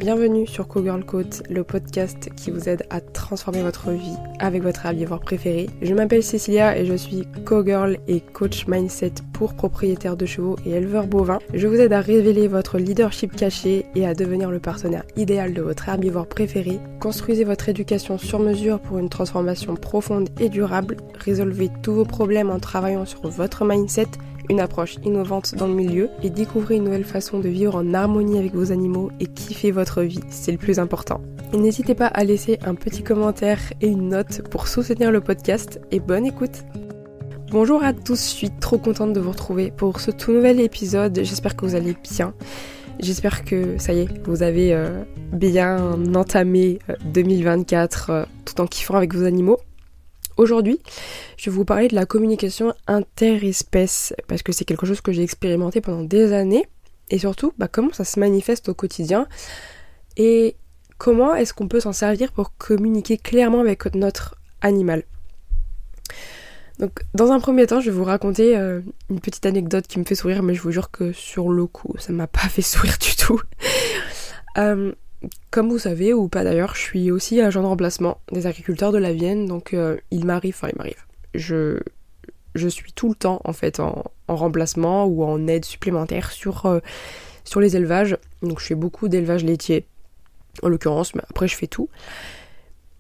Bienvenue sur Cogirl Coach, le podcast qui vous aide à transformer votre vie avec votre herbivore préféré. Je m'appelle Cécilia et je suis Cogirl et coach mindset pour propriétaires de chevaux et éleveurs bovins. Je vous aide à révéler votre leadership caché et à devenir le partenaire idéal de votre herbivore préféré. Construisez votre éducation sur mesure pour une transformation profonde et durable. Résolvez tous vos problèmes en travaillant sur votre mindset, une approche innovante dans le milieu et découvrez une nouvelle façon de vivre en harmonie avec vos animaux et kiffer votre vie, c'est le plus important. Et n'hésitez pas à laisser un petit commentaire et une note pour soutenir le podcast et bonne écoute. Bonjour à tous, je suis trop contente de vous retrouver pour ce tout nouvel épisode, j'espère que vous allez bien. J'espère que ça y est, vous avez bien entamé 2024 tout en kiffant avec vos animaux. Aujourd'hui, je vais vous parler de la communication interespèce parce que c'est quelque chose que j'ai expérimenté pendant des années et surtout comment ça se manifeste au quotidien et comment est-ce qu'on peut s'en servir pour communiquer clairement avec notre animal. Donc dans un premier temps, je vais vous raconter une petite anecdote qui me fait sourire, mais je vous jure que sur le coup, ça m'a pas fait sourire du tout. Comme vous savez, ou pas d'ailleurs, je suis aussi agent de remplacement des agriculteurs de la Vienne, donc il m'arrive, je suis tout le temps en fait en remplacement ou en aide supplémentaire sur les élevages, donc je fais beaucoup d'élevage laitier, en l'occurrence, mais après je fais tout.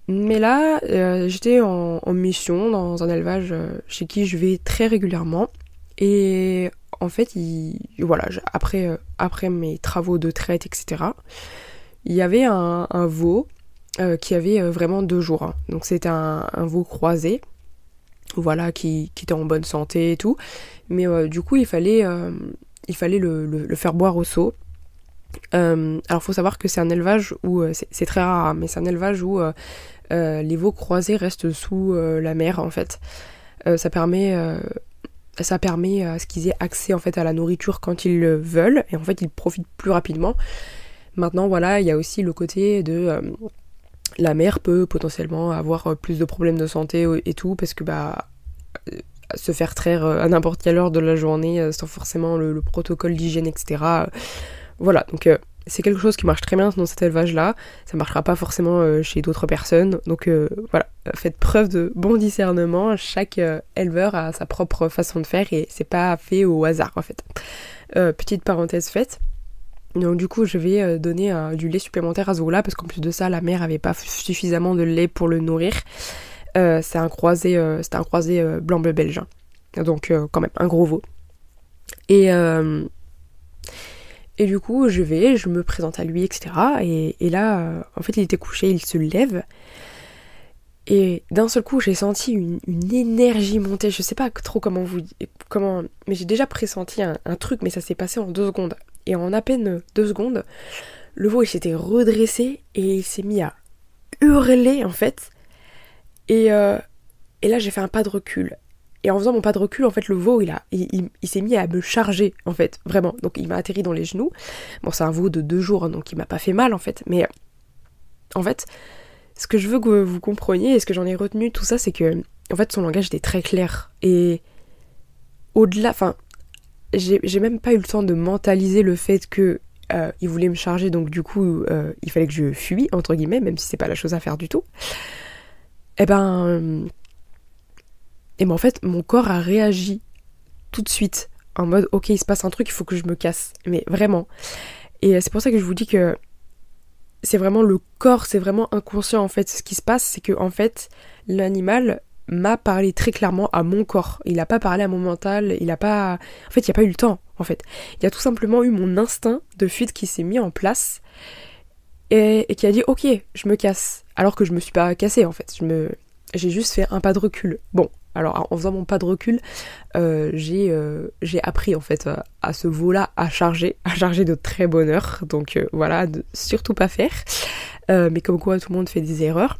Mais là, j'étais en mission dans un élevage chez qui je vais très régulièrement, et en fait, après mes travaux de traite, etc., il y avait un veau qui avait vraiment 2 jours. Hein. Donc c'était un veau croisé, qui était en bonne santé et tout. Mais du coup, il fallait le faire boire au seau. Alors faut savoir que c'est un élevage où, c'est très rare, hein, mais c'est un élevage où les veaux croisés restent sous la mer en fait. Ça permet à ce qu'ils aient accès en fait à la nourriture quand ils le veulent, et en fait ils profitent plus rapidement. Maintenant, il y a aussi le côté de la mère peut potentiellement avoir plus de problèmes de santé et tout, parce que se faire traire à n'importe quelle heure de la journée sans forcément le protocole d'hygiène, etc. Donc c'est quelque chose qui marche très bien dans cet élevage-là. Ça marchera pas forcément chez d'autres personnes. Donc faites preuve de bon discernement. Chaque éleveur a sa propre façon de faire et c'est pas fait au hasard en fait. Petite parenthèse faite. Donc du coup je vais donner du lait supplémentaire à ce veau-là parce qu'en plus de ça la mère avait pas suffisamment de lait pour le nourrir. C'était un croisé blanc-bleu belge, hein. Donc quand même un gros veau. Et du coup je me présente à lui, etc. Et là en fait il était couché, il se lève. Et d'un seul coup j'ai senti une énergie monter, je sais pas trop comment mais j'ai déjà pressenti un truc, mais ça s'est passé en 2 secondes. Et en à peine 2 secondes, le veau il s'était redressé et il s'est mis à hurler en fait. Et là j'ai fait un pas de recul. Et en faisant mon pas de recul, en fait le veau il s'est mis à me charger en fait, vraiment. Donc il m'a atterri dans les genoux. Bon, c'est un veau de 2 jours, hein, donc il m'a pas fait mal en fait. Mais en fait, ce que je veux que vous compreniez et ce que j'en ai retenu tout ça, c'est que en fait son langage était très clair. Et au-delà, j'ai même pas eu le temps de mentaliser le fait que il voulait me charger, donc du coup il fallait que je fuis entre guillemets, même si c'est pas la chose à faire du tout. Et en fait mon corps a réagi tout de suite en mode ok, il se passe un truc, il faut que je me casse, mais vraiment. Et c'est pour ça que je vous dis que c'est vraiment le corps, c'est vraiment inconscient en fait. Ce qui se passe, c'est que en fait l'animal m'a parlé très clairement à mon corps. Il a pas parlé à mon mental, il a pas eu le temps, en fait. Il y a tout simplement eu mon instinct de fuite qui s'est mis en place et qui a dit ok, je me casse. Alors que je me suis pas cassée, en fait. J'ai juste fait un pas de recul. Bon, alors en faisant mon pas de recul, j'ai appris en fait à ce veau-là à charger de très bonne heure. Donc de surtout pas faire. Mais comme quoi tout le monde fait des erreurs.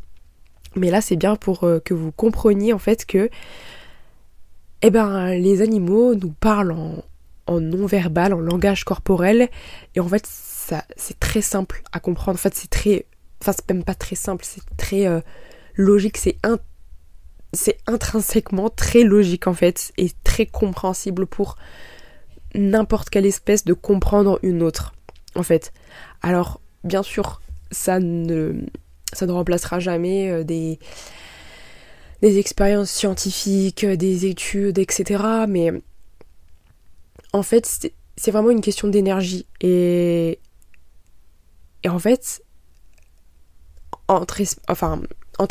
Mais là c'est bien pour que vous compreniez en fait que les animaux nous parlent en non-verbal, en langage corporel, et en fait ça c'est très simple à comprendre. En fait c'est même pas très simple, c'est très logique, c'est intrinsèquement très logique en fait, et très compréhensible pour n'importe quelle espèce de comprendre une autre en fait. Alors bien sûr, ça ne remplacera jamais des expériences scientifiques, des études, etc. Mais en fait, c'est vraiment une question d'énergie. Et en fait, entre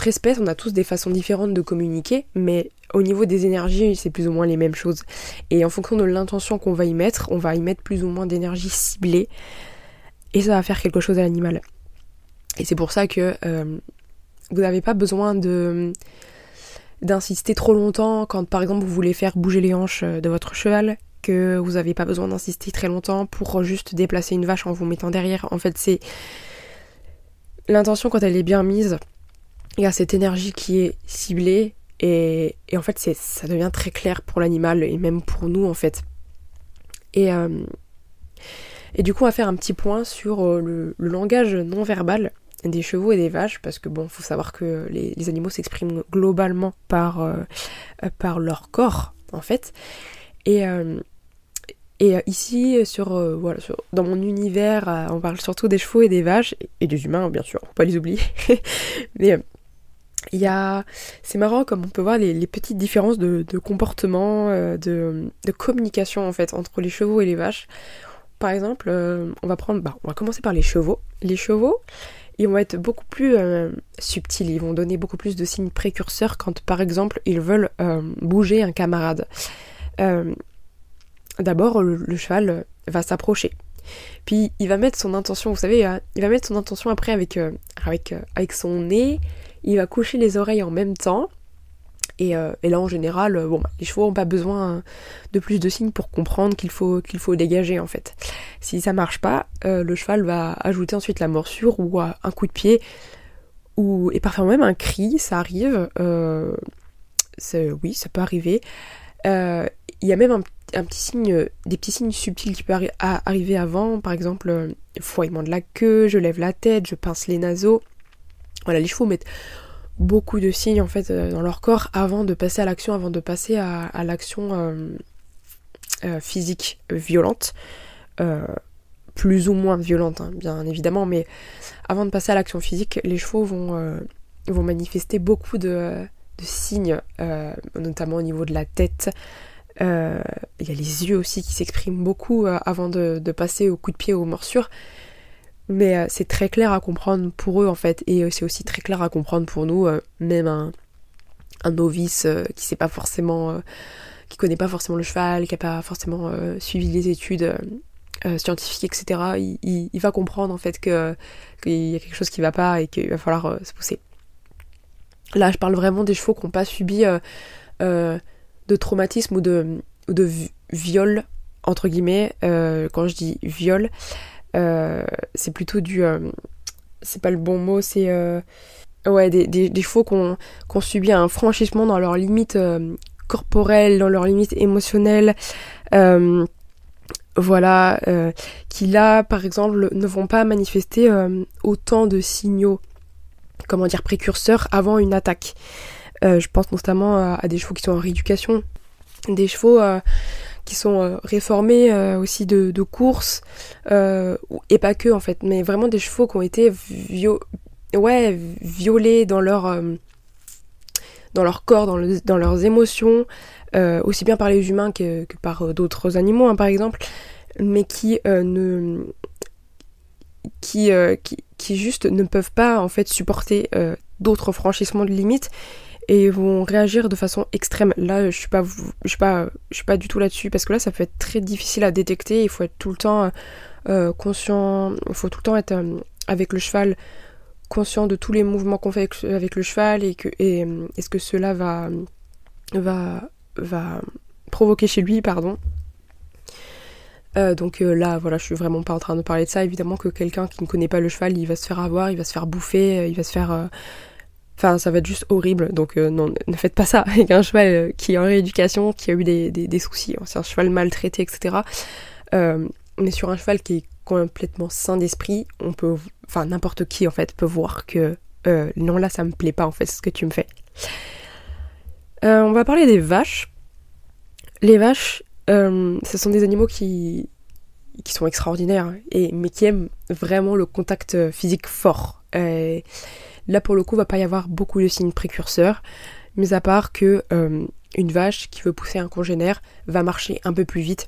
espèces, on a tous des façons différentes de communiquer, mais au niveau des énergies, c'est plus ou moins les mêmes choses. Et en fonction de l'intention qu'on va y mettre, on va y mettre plus ou moins d'énergie ciblée, et ça va faire quelque chose à l'animal. Et c'est pour ça que vous n'avez pas besoin d'insister trop longtemps quand par exemple vous voulez faire bouger les hanches de votre cheval, que vous n'avez pas besoin d'insister très longtemps pour juste déplacer une vache en vous mettant derrière. En fait, c'est l'intention, quand elle est bien mise, il y a cette énergie qui est ciblée et en fait ça devient très clair pour l'animal et même pour nous en fait. Et du coup on va faire un petit point sur le langage non verbal des chevaux et des vaches, parce que bon, faut savoir que les animaux s'expriment globalement par leur corps en fait. Et ici, dans mon univers, on parle surtout des chevaux et des vaches, et des humains, bien sûr, faut pas les oublier. Mais c'est marrant comme on peut voir les petites différences de comportement, de communication, en fait, entre les chevaux et les vaches. Par exemple, on va commencer par les chevaux. Les chevaux, ils vont être beaucoup plus subtils, ils vont donner beaucoup plus de signes précurseurs quand, par exemple, ils veulent bouger un camarade. D'abord, le cheval va s'approcher. Puis, il va mettre son intention, vous savez, il va mettre son intention après avec son nez, il va coucher les oreilles en même temps. Et là, en général, les chevaux n'ont pas besoin de plus de signes pour comprendre qu'il faut dégager, en fait. Si ça marche pas, le cheval va ajouter ensuite la morsure ou un coup de pied, et parfois même un cri, ça arrive. Oui, ça peut arriver. Il y a même des petits signes subtils qui peuvent arriver avant, par exemple, fouillement de la queue, je lève la tête, je pince les naseaux. Voilà, les chevaux mettent beaucoup de signes en fait dans leur corps avant de passer à l'action, à l'action physique violente, plus ou moins violente, hein, bien évidemment, mais avant de passer à l'action physique, les chevaux vont manifester beaucoup de signes, notamment au niveau de la tête. Il y a les yeux aussi qui s'expriment beaucoup avant de passer au coup de pied ou aux morsures. Mais c'est très clair à comprendre pour eux en fait, et c'est aussi très clair à comprendre pour nous, même un novice qui connaît pas forcément le cheval, qui a pas forcément suivi les études scientifiques, etc. Il va comprendre en fait qu'il y a quelque chose qui va pas et qu'il va falloir se pousser. Là, je parle vraiment des chevaux qui n'ont pas subi de traumatisme ou de viol entre guillemets. Quand je dis viol, c'est plutôt c'est pas le bon mot, c'est des chevaux qui ont subi un franchissement dans leurs limites corporelles, dans leurs limites émotionnelles, qui là par exemple ne vont pas manifester autant de signaux précurseurs avant une attaque. Je pense notamment à des chevaux qui sont en rééducation, des chevaux qui sont réformés aussi de course, et pas que en fait, mais vraiment des chevaux qui ont été violés dans leur corps, dans leurs émotions, aussi bien par les humains que par d'autres animaux, hein, par exemple, mais qui juste ne peuvent pas en fait supporter d'autres franchissements de limites et vont réagir de façon extrême. Là, je suis pas du tout là-dessus, parce que là, ça peut être très difficile à détecter. Il faut être tout le temps conscient. Il faut tout le temps être avec le cheval, conscient de tous les mouvements qu'on fait avec le cheval, et ce que cela va provoquer chez lui, pardon. Donc là, voilà, je suis vraiment pas en train de parler de ça. Évidemment que quelqu'un qui ne connaît pas le cheval, il va se faire avoir, il va se faire bouffer, il va se faire... Enfin, ça va être juste horrible, donc non, ne faites pas ça avec un cheval qui est en rééducation, qui a eu des soucis, c'est un cheval maltraité, etc. Mais sur un cheval qui est complètement sain d'esprit, n'importe qui en fait peut voir que non, là ça me plaît pas en fait ce que tu me fais. On va parler des vaches. Les vaches, ce sont des animaux qui qui sont extraordinaires, mais qui aiment vraiment le contact physique fort. Là pour le coup, il va pas y avoir beaucoup de signes précurseurs, mis à part que une vache qui veut pousser un congénère va marcher un peu plus vite,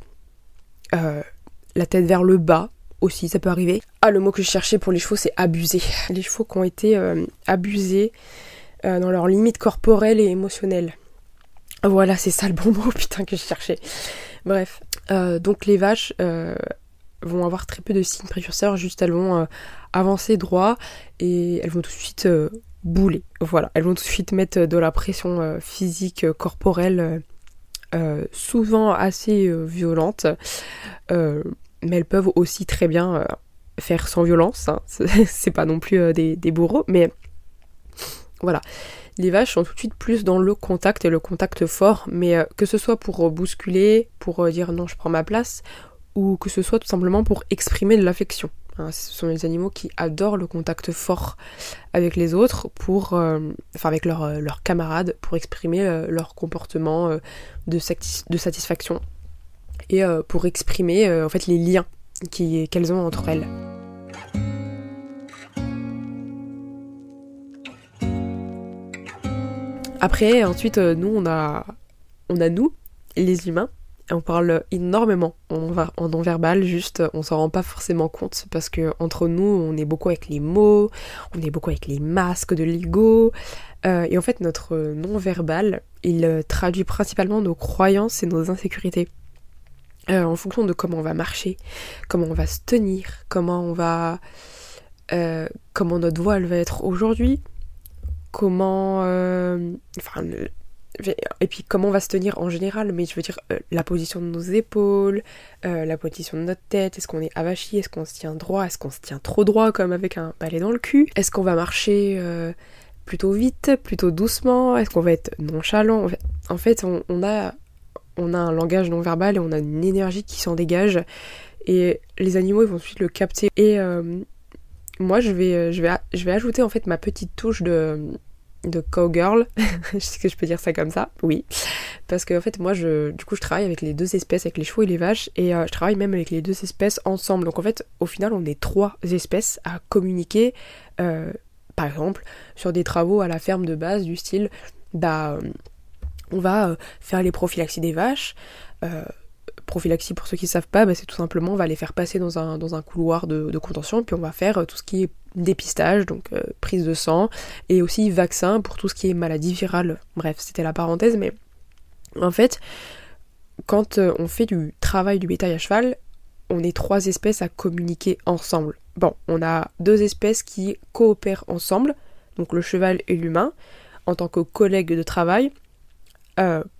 la tête vers le bas aussi, ça peut arriver. Ah, le mot que je cherchais pour les chevaux, c'est abusé. Les chevaux qui ont été abusés dans leurs limites corporelles et émotionnelles. Voilà, c'est ça le bon mot, putain, que je cherchais. Bref, donc les vaches vont avoir très peu de signes précurseurs, juste elles vont avancer droit et elles vont tout de suite bouler. Voilà, elles vont tout de suite mettre de la pression physique, corporelle, souvent assez violente, mais elles peuvent aussi très bien faire sans violence, hein. C'est pas non plus des bourreaux, mais voilà. Les vaches sont tout de suite plus dans le contact et le contact fort, mais que ce soit pour bousculer, pour dire non je prends ma place, ou que ce soit tout simplement pour exprimer de l'affection. Hein, ce sont les animaux qui adorent le contact fort avec les autres, avec leurs camarades, pour exprimer leur comportement de satisfaction et pour exprimer en fait les liens qu'elles ont entre elles. Après, ensuite, nous, on a nous, les humains, et on parle énormément en non-verbal, juste, on s'en rend pas forcément compte, parce que entre nous, on est beaucoup avec les mots, on est beaucoup avec les masques de l'ego, et en fait, notre non-verbal, il traduit principalement nos croyances et nos insécurités. En fonction de comment on va marcher, comment on va se tenir, comment notre voix elle va être aujourd'hui, et puis comment on va se tenir en général, mais je veux dire la position de nos épaules, la position de notre tête, est-ce qu'on est avachi, est-ce qu'on se tient droit, est-ce qu'on se tient trop droit comme avec un balai dans le cul, est-ce qu'on va marcher plutôt vite, plutôt doucement, est-ce qu'on va être nonchalant. En fait on a un langage non verbal et on a une énergie qui s'en dégage, et les animaux ils vont ensuite le capter, et moi je vais ajouter en fait ma petite touche de cowgirl. Est-ce que je peux dire ça comme ça? Oui. Parce que en fait moi je travaille avec les deux espèces, avec les chevaux et les vaches, et je travaille même avec les deux espèces ensemble. Donc en fait au final on est 3 espèces à communiquer, par exemple sur des travaux à la ferme de base du style on va faire les prophylaxies des vaches. Prophylaxie, pour ceux qui ne savent pas, c'est tout simplement on va les faire passer dans un couloir de contention, puis on va faire tout ce qui est dépistage, donc prise de sang, et aussi vaccin pour tout ce qui est maladie virale. Bref, c'était la parenthèse, mais en fait, quand on fait du travail du bétail à cheval, on est 3 espèces à communiquer ensemble. Bon, on a 2 espèces qui coopèrent ensemble, donc le cheval et l'humain, en tant que collègues de travail,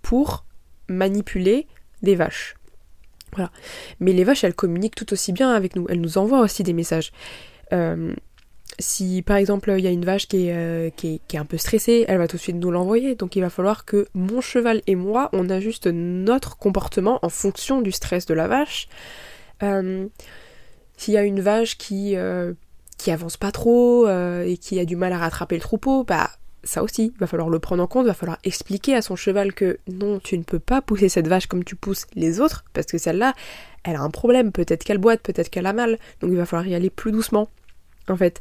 pour manipuler des vaches. Voilà. Mais les vaches, elles communiquent tout aussi bien avec nous. Elles nous envoient aussi des messages. Si par exemple il y a une vache qui est un peu stressée, elle va tout de suite nous l'envoyer. Donc il va falloir que mon cheval et moi, on ajuste notre comportement en fonction du stress de la vache. S'il y a une vache qui avance pas trop et qui a du mal à rattraper le troupeau, ça aussi, il va falloir le prendre en compte, il va falloir expliquer à son cheval que non, tu ne peux pas pousser cette vache comme tu pousses les autres, parce que celle-là, elle a un problème, peut-être qu'elle boite, peut-être qu'elle a mal, donc il va falloir y aller plus doucement, en fait.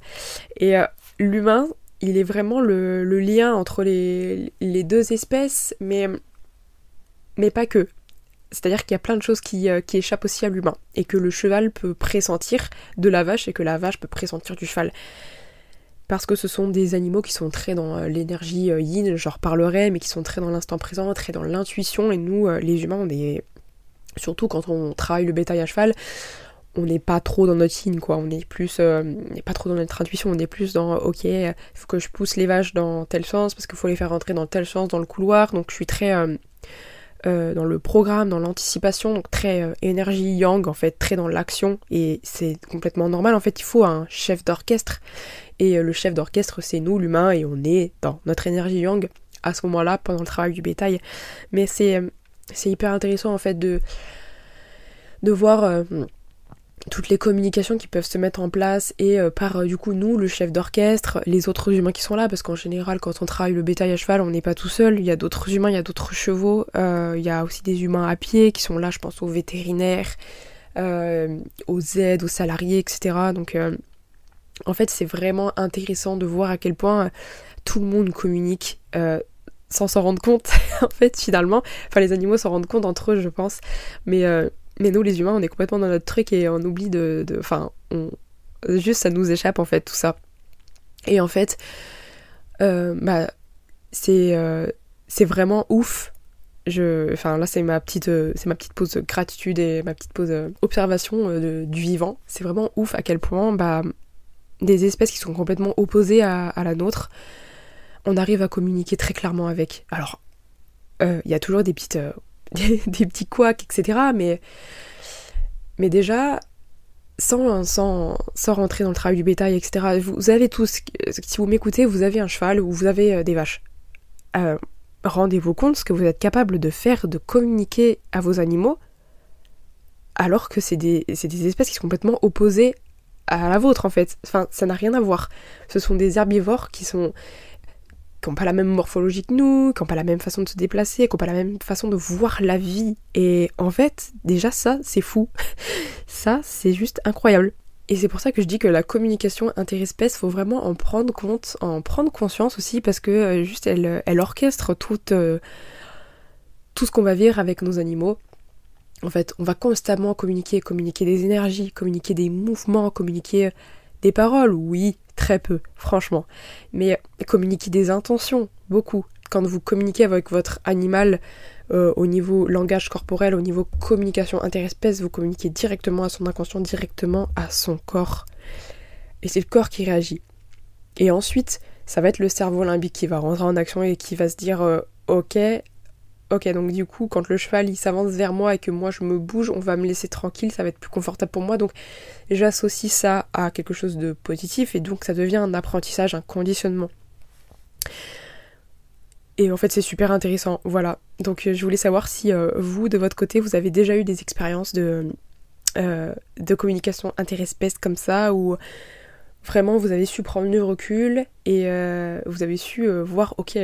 Et l'humain, il est vraiment le lien entre les 2 espèces, mais pas que. C'est-à-dire qu'il y a plein de choses qui échappent aussi à l'humain, et que le cheval peut pressentir de la vache, et que la vache peut pressentir du cheval. Parce que ce sont des animaux qui sont très dans l'énergie yin, j'en reparlerai, mais qui sont très dans l'instant présent, très dans l'intuition, et nous, les humains, on est, surtout quand on travaille le bétail à cheval, on n'est pas trop dans notre yin, quoi, on n'est pas trop dans notre intuition, on est plus dans, ok, il faut que je pousse les vaches dans tel sens, parce qu'il faut les faire rentrer dans tel sens dans le couloir, donc je suis très dans le programme, dans l'anticipation, donc très énergie yang, en fait, très dans l'action, et c'est complètement normal, en fait, il faut un chef d'orchestre. Et le chef d'orchestre, c'est nous, l'humain, et on est dans notre énergie yang à ce moment-là, pendant le travail du bétail. Mais c'est hyper intéressant, en fait, de voir toutes les communications qui peuvent se mettre en place, et par, du coup, nous, le chef d'orchestre, les autres humains qui sont là, parce qu'en général, quand on travaille le bétail à cheval, on n'est pas tout seul, il y a d'autres humains, il y a d'autres chevaux, il y a aussi des humains à pied qui sont là, je pense aux vétérinaires, aux aides, aux salariés, etc. Donc en fait c'est vraiment intéressant de voir à quel point tout le monde communique sans s'en rendre compte en fait finalement. Enfin les animaux s'en rendent compte entre eux je pense. Mais nous les humains on est complètement dans notre truc et on oublie juste ça nous échappe en fait tout ça. Et en fait c'est vraiment ouf. Enfin là c'est ma petite pause gratitude et ma petite pause observation du vivant. C'est vraiment ouf à quel point des espèces qui sont complètement opposées à la nôtre, on arrive à communiquer très clairement avec. Alors il y a toujours des petites des petits couacs, etc. Mais déjà sans rentrer dans le travail du bétail, etc. Vous avez tous, si vous m'écoutez, vous avez un cheval ou vous avez des vaches. Rendez-vous compte ce que vous êtes capable de faire, de communiquer à vos animaux, alors que c'est des espèces qui sont complètement opposées à la vôtre en fait. Enfin, ça n'a rien à voir. Ce sont des herbivores qui n'ont pas la même morphologie que nous, qui n'ont pas la même façon de se déplacer, qui n'ont pas la même façon de voir la vie. Et en fait, déjà ça, c'est fou. Ça, c'est juste incroyable. Et c'est pour ça que je dis que la communication interespèce, faut vraiment en prendre compte, en prendre conscience aussi, parce que juste elle orchestre tout ce qu'on va vivre avec nos animaux. En fait, on va constamment communiquer des énergies, communiquer des mouvements, communiquer des paroles, oui, très peu, franchement. Mais communiquer des intentions, beaucoup. Quand vous communiquez avec votre animal au niveau langage corporel, au niveau communication interespèce, vous communiquez directement à son inconscient, directement à son corps. Et c'est le corps qui réagit. Et ensuite, ça va être le cerveau limbique qui va rentrer en action et qui va se dire ok, donc du coup, quand le cheval il s'avance vers moi et que moi je me bouge, on va me laisser tranquille, ça va être plus confortable pour moi. Donc j'associe ça à quelque chose de positif et donc ça devient un apprentissage, un conditionnement. Et en fait c'est super intéressant, voilà. Donc je voulais savoir si vous, de votre côté, vous avez déjà eu des expériences de communication interespèce comme ça, où vraiment vous avez su prendre du recul et vous avez su voir ok,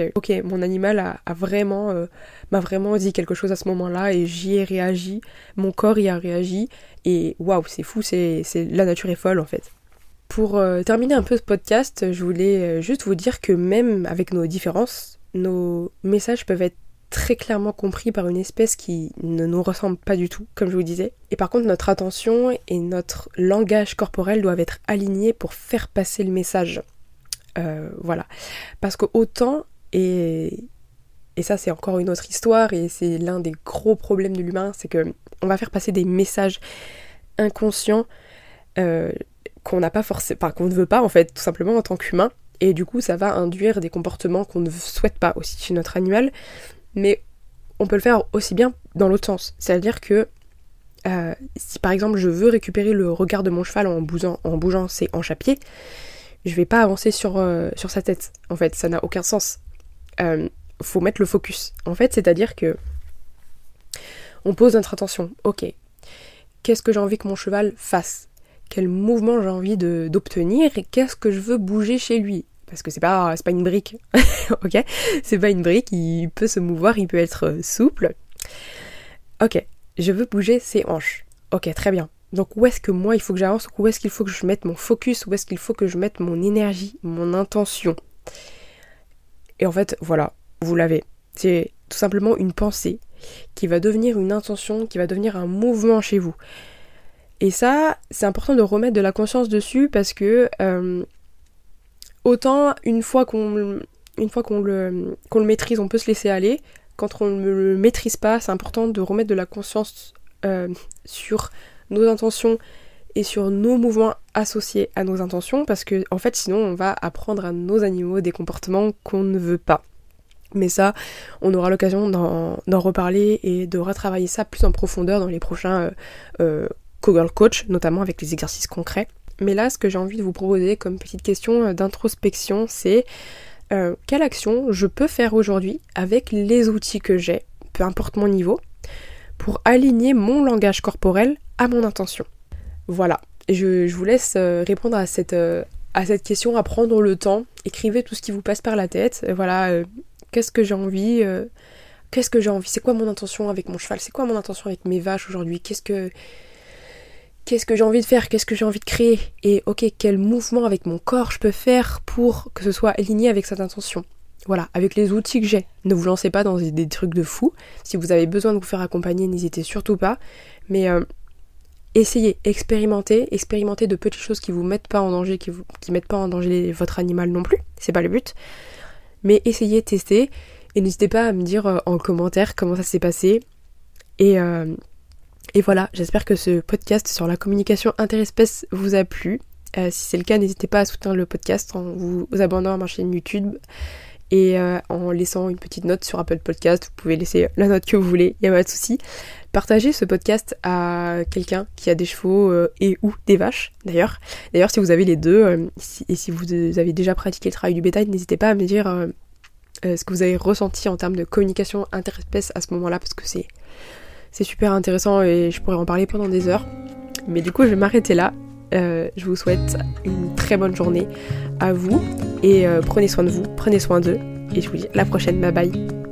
mon animal m'a vraiment dit quelque chose à ce moment-là et j'y ai réagi, mon corps y a réagi et waouh, c'est fou, la nature est folle en fait. Pour terminer un peu ce podcast, je voulais juste vous dire que même avec nos différences, nos messages peuvent être très clairement compris par une espèce qui ne nous ressemble pas du tout, comme je vous disais. Et par contre, notre attention et notre langage corporel doivent être alignés pour faire passer le message. Voilà. Parce que autant, et ça c'est encore une autre histoire, et c'est l'un des gros problèmes de l'humain, c'est que on va faire passer des messages inconscients qu'on n'a pas forcément, enfin, qu'on ne veut pas en fait, tout simplement en tant qu'humain. Et du coup, ça va induire des comportements qu'on ne souhaite pas aussi chez notre animal. Mais on peut le faire aussi bien dans l'autre sens. C'est-à-dire que si par exemple je veux récupérer le regard de mon cheval en bougeant ses hanches à pied, je vais pas avancer sur sa tête. En fait, ça n'a aucun sens. Faut mettre le focus. En fait, c'est-à-dire que on pose notre attention. Ok, qu'est-ce que j'ai envie que mon cheval fasse ? Quel mouvement j'ai envie d'obtenir et qu'est-ce que je veux bouger chez lui ? Parce que c'est pas une brique, ok ? C'est pas une brique, il peut se mouvoir, il peut être souple. Ok, je veux bouger ses hanches. Ok, très bien. Donc où est-ce que moi il faut que j'avance ? Où est-ce qu'il faut que je mette mon focus ? Où est-ce qu'il faut que je mette mon énergie, mon intention ? Et en fait, voilà, vous l'avez. C'est tout simplement une pensée qui va devenir une intention, qui va devenir un mouvement chez vous. Et ça, c'est important de remettre de la conscience dessus parce que autant une fois qu'on le maîtrise, on peut se laisser aller. Quand on ne le maîtrise pas, c'est important de remettre de la conscience sur nos intentions et sur nos mouvements associés à nos intentions parce que en fait sinon on va apprendre à nos animaux des comportements qu'on ne veut pas. Mais ça, on aura l'occasion d'en reparler et de retravailler ça plus en profondeur dans les prochains Cowgirl Coach, notamment avec les exercices concrets. Mais là, ce que j'ai envie de vous proposer comme petite question d'introspection, c'est quelle action je peux faire aujourd'hui avec les outils que j'ai, peu importe mon niveau, pour aligner mon langage corporel à mon intention. Voilà, je vous laisse répondre à cette question, à prendre le temps, écrivez tout ce qui vous passe par la tête, voilà, qu'est-ce que j'ai envie, c'est quoi mon intention avec mon cheval, c'est quoi mon intention avec mes vaches aujourd'hui, qu'est-ce qu'est-ce que j'ai envie de faire, qu'est-ce que j'ai envie de créer, et ok, quel mouvement avec mon corps je peux faire pour que ce soit aligné avec cette intention. Voilà, avec les outils que j'ai. Ne vous lancez pas dans des trucs de fou. Si vous avez besoin de vous faire accompagner, n'hésitez surtout pas. Mais essayez, expérimentez de petites choses qui vous mettent pas en danger, qui mettent pas en danger votre animal non plus. C'est pas le but. Mais essayez, testez, et n'hésitez pas à me dire en commentaire comment ça s'est passé. Et voilà, j'espère que ce podcast sur la communication interespèce vous a plu. Si c'est le cas, n'hésitez pas à soutenir le podcast en vous abonnant à ma chaîne YouTube et en laissant une petite note sur Apple Podcast. Vous pouvez laisser la note que vous voulez, il n'y a pas de souci. Partagez ce podcast à quelqu'un qui a des chevaux et ou des vaches d'ailleurs. D'ailleurs, si vous avez les deux, et si vous avez déjà pratiqué le travail du bétail, n'hésitez pas à me dire ce que vous avez ressenti en termes de communication interespèce à ce moment-là, parce que c'est super intéressant et je pourrais en parler pendant des heures. Mais du coup, je vais m'arrêter là. Je vous souhaite une très bonne journée à vous et prenez soin de vous, prenez soin d'eux et je vous dis à la prochaine, bye bye.